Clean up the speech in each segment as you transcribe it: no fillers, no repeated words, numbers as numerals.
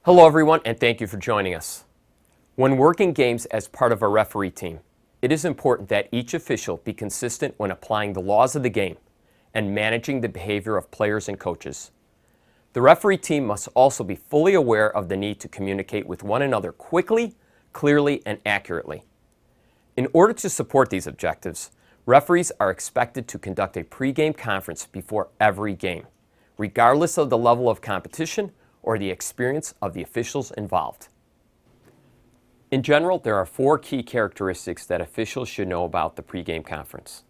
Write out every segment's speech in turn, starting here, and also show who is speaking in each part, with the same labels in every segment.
Speaker 1: Hello everyone, and thank you for joining us. When working games as part of a referee team, it is important that each official be consistent when applying the laws of the game and managing the behavior of players and coaches. The referee team must also be fully aware of the need to communicate with one another quickly, clearly, and accurately. In order to support these objectives, referees are expected to conduct a pregame conference before every game, regardless of the level of competition or the experience of the officials involved. In general, there are 4 key characteristics that officials should know about the pregame conference.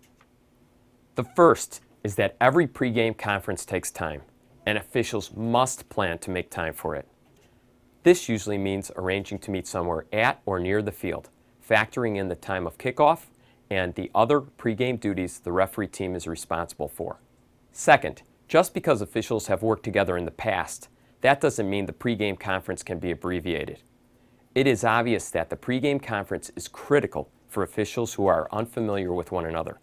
Speaker 1: The first is that every pregame conference takes time, and officials must plan to make time for it. This usually means arranging to meet somewhere at or near the field, factoring in the time of kickoff and the other pregame duties the referee team is responsible for. Second, just because officials have worked together in the past, that doesn't mean the pregame conference can be abbreviated. It is obvious that the pregame conference is critical for officials who are unfamiliar with one another,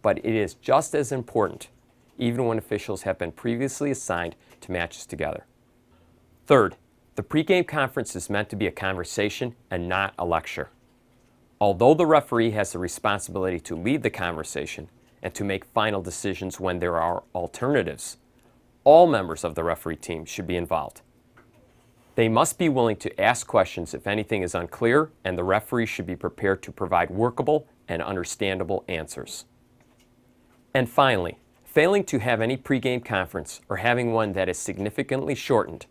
Speaker 1: but it is just as important even when officials have been previously assigned to matches together. Third, the pregame conference is meant to be a conversation and not a lecture. Although the referee has the responsibility to lead the conversation and to make final decisions when there are alternatives, all members of the referee team should be involved. They must be willing to ask questions if anything is unclear, and the referee should be prepared to provide workable and understandable answers. And finally, failing to have any pregame conference or having one that is significantly shortened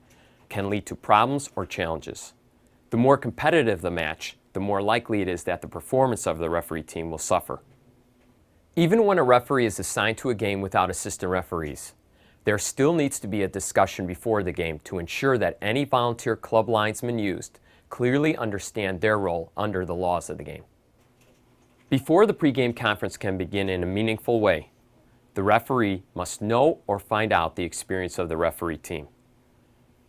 Speaker 1: can lead to problems or challenges. The more competitive the match, the more likely it is that the performance of the referee team will suffer. Even when a referee is assigned to a game without assistant referees, there still needs to be a discussion before the game to ensure that any volunteer club linesmen used clearly understand their role under the laws of the game. Before the pregame conference can begin in a meaningful way, the referee must know or find out the experience of the referee team.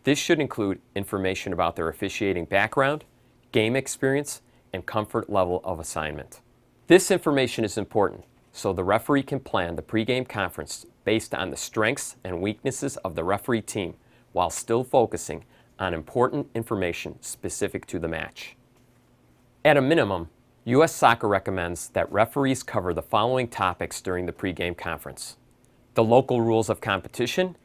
Speaker 1: This should include information about their officiating background, game experience, and comfort level of assignment. This information is important so the referee can plan the pregame conference based on the strengths and weaknesses of the referee team while still focusing on important information specific to the match. At a minimum, U.S. Soccer recommends that referees cover the following topics during the pregame conference: the local rules of competition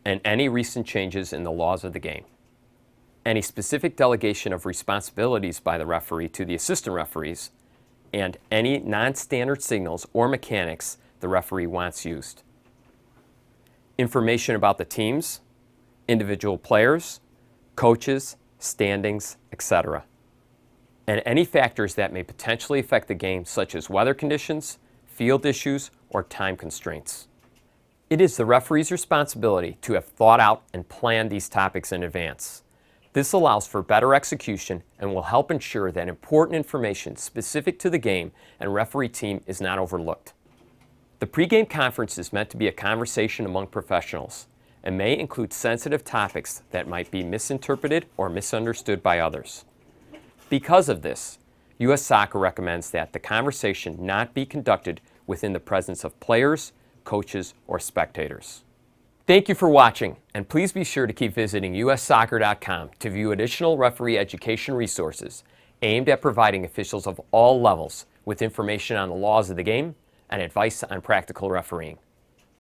Speaker 1: and any recent changes in the laws of the game, any specific delegation of responsibilities by the referee to the assistant referees, and any non-standard signals or mechanics the referee wants used. Information about the teams, individual players, coaches, standings, etc. And any factors that may potentially affect the game, such as weather conditions, field issues, or time constraints. It is the referee's responsibility to have thought out and planned these topics in advance. This allows for better execution and will help ensure that important information specific to the game and referee team is not overlooked. The pregame conference is meant to be a conversation among professionals and may include sensitive topics that might be misinterpreted or misunderstood by others. Because of this, U.S. Soccer recommends that the conversation not be conducted within the presence of players, coaches, or spectators. Thank you for watching, and please be sure to keep visiting ussoccer.com to view additional referee education resources aimed at providing officials of all levels with information on the laws of the game and advice on practical refereeing.